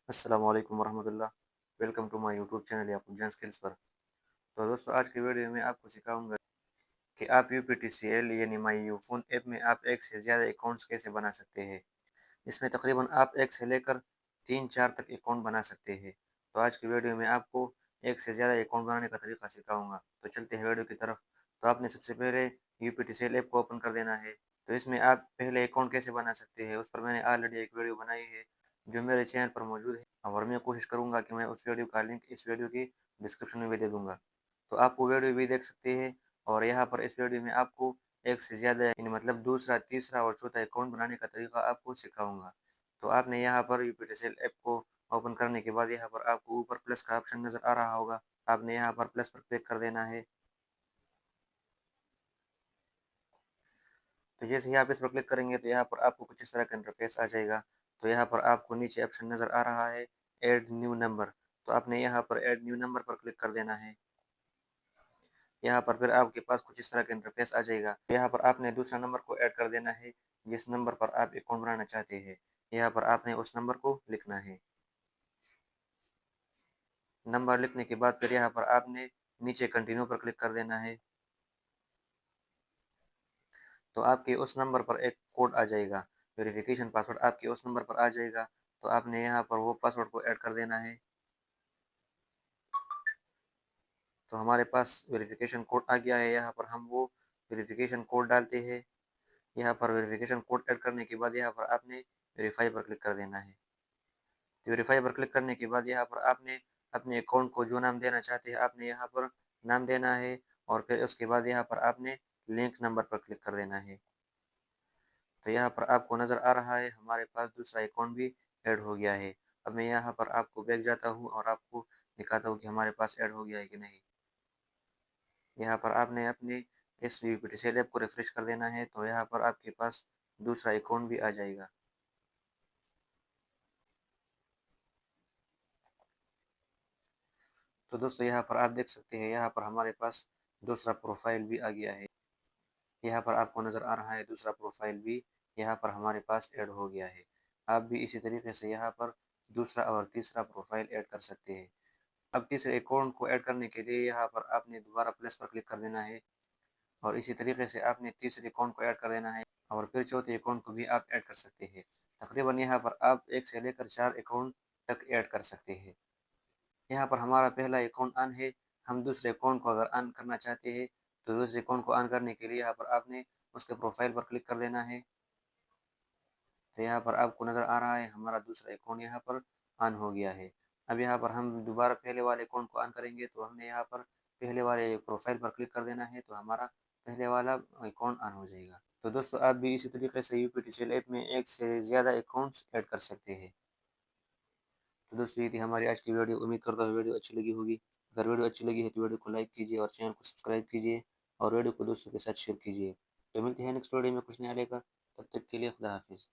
अस्सलाम वालेकुम वरहमतुल्लाह। Welcome to my YouTube channel Yakub Jain skills पर। तो दोस्तों, आज की वीडियो में आपको सिखाऊंगा कि आप यूपीटीसीएल यानी माई यू फ़ोन ऐप में आप एक से ज़्यादा अकाउंट्स कैसे बना सकते हैं। इसमें तकरीबन आप एक से लेकर 3-4 तक अकाउंट बना सकते हैं। तो आज की वीडियो में आपको एक से ज़्यादा अकाउंट बनाने का तरीका सिखाऊंगा। तो चलते हैं वीडियो की तरफ। तो आपने सबसे पहले यूपीटीसीएल ऐप को ओपन कर देना है। तो इसमें आप पहले अकाउंट कैसे बना सकते हैं उस पर मैंने ऑलरेडी एक वीडियो बनाई है जो मेरे चैनल पर मौजूद है, और मैं कोशिश करूंगा कि मैं उस वीडियो का लिंक इस वीडियो की डिस्क्रिप्शन में भी दे दूंगा। तो आप वो वीडियो भी देख सकते हैं। और यहाँ पर इस वीडियो में आपको एक से ज़्यादा यानी मतलब दूसरा, तीसरा और चौथा अकाउंट बनाने का तरीका आपको सिखाऊंगा। तो आपने यहाँ पर यूपीटीसीएल ऐप को ओपन करने के बाद यहाँ पर आपको ऊपर प्लस का ऑप्शन नज़र आ रहा होगा। आपने यहाँ पर प्लस पर क्लिक कर देना है। तो जैसे ही आप इस पर क्लिक करेंगे तो यहाँ पर आपको कुछ इस तरह का इंटरफेस आ जाएगा। तो यहाँ पर आपको नीचे ऑप्शन नज़र आ रहा है ऐड न्यू नंबर। तो आपने यहाँ पर ऐड न्यू नंबर पर क्लिक कर देना है। यहाँ पर फिर आपके पास कुछ इस तरह का इंटरफेस आ जाएगा। यहाँ पर आपने दूसरा नंबर को ऐड कर देना है जिस नंबर पर आप अकाउंट बनाना चाहते हैं। यहाँ पर आपने उस नंबर को लिखना है। नंबर लिखने के बाद फिर यहाँ पर आपने नीचे कंटिन्यू पर क्लिक कर देना है। तो आपके उस नंबर पर एक कोड आ जाएगा, वेरिफिकेशन पासवर्ड आपके उस नंबर पर आ जाएगा। तो आपने यहाँ पर वो पासवर्ड को ऐड कर देना है। तो हमारे पास वेरिफिकेशन कोड आ गया है। यहाँ पर हम वो वेरिफिकेशन कोड डालते हैं। यहाँ पर वेरिफिकेशन कोड ऐड करने के बाद यहाँ पर आपने वेरीफाई पर क्लिक कर देना है। तो वेरीफाई पर क्लिक करने के बाद यहाँ पर आपने अपने अकाउंट को जो नाम देना चाहते हैं आपने यहाँ पर नाम देना है। और फिर उसके बाद यहाँ पर आपने लिंक नंबर पर क्लिक कर देना है। तो यहाँ पर आपको नज़र आ रहा है हमारे पास दूसरा अकाउंट भी ऐड हो गया है। अब मैं यहाँ पर आपको बैक जाता हूँ और आपको दिखाता हूँ कि हमारे पास ऐड हो गया है कि नहीं। यहाँ पर आपने अपने इस यूपीटीसीएल ऐप को रिफ्रेश कर देना है। तो यहाँ पर आपके पास दूसरा अकाउंट भी आ जाएगा। तो दोस्तों, यहाँ पर आप देख सकते हैं यहाँ पर हमारे पास दूसरा प्रोफाइल भी आ गया है। यहाँ पर आपको नज़र आ रहा है दूसरा प्रोफाइल भी यहाँ पर हमारे पास ऐड हो गया है। आप भी इसी तरीके से यहाँ पर दूसरा और तीसरा प्रोफाइल ऐड कर सकते हैं। अब तीसरे अकाउंट को ऐड करने के लिए यहाँ पर आपने दोबारा प्लस पर क्लिक कर देना है। और इसी तरीके से आपने तीसरे अकाउंट को ऐड कर देना है। और फिर चौथे अकाउंट को भी आप ऐड कर सकते हैं। तकरीबन यहाँ पर आप 1 से लेकर 4 अकाउंट तक ऐड कर सकते हैं। यहाँ पर हमारा पहला अकाउंट ऑन है। हम दूसरे अकाउंट को अगर ऑन करना चाहते हैं तो दूसरे अकाउंट को ऑन करने के लिए यहाँ पर आपने उसके प्रोफाइल पर क्लिक कर देना है। तो यहाँ पर आपको नज़र आ रहा है हमारा दूसरा अकाउंट यहाँ पर ऑन हो गया है। अब यहाँ पर हम दोबारा पहले वाले अकाउंट को ऑन करेंगे तो हमने यहाँ पर पहले वाले प्रोफाइल पर क्लिक कर देना है। तो हमारा पहले वाला अकाउंट ऑन हो जाएगा। तो दोस्तों, आप भी इसी तरीके से यूपीटीसीएल ऐप में एक से ज़्यादा अकाउंट्स ऐड कर सकते हैं। तो दोस्तों, ये थी हमारी आज की वीडियो। उम्मीद करता हूँ वीडियो अच्छी लगी होगी। अगर वीडियो अच्छी लगी है तो वीडियो को लाइक कीजिए और चैनल को सब्सक्राइब कीजिए और वीडियो को दोस्तों के साथ शेयर कीजिए। तो मिलते हैं नेक्स्ट वीडियो में कुछ नया लेकर। तब तक के लिए खुदा हाफिज़।